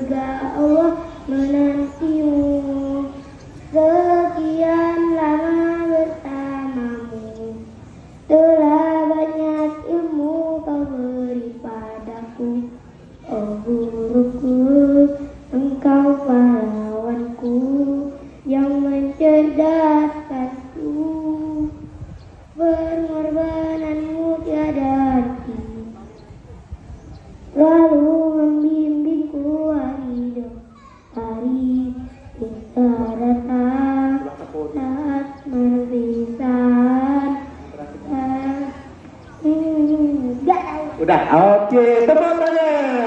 surga Allah menantimu. Sekian lama bersamamu, telah banyak ilmu kau beri padaku. Oh guruku, engkau pahlawanku yang mencerdaskanku. Pengorbananmu tiada arti, lalu membimbingku hari demi hari. Kita datang saat perpisahan. Gak tahu. Udah, oke, tepuk tangan.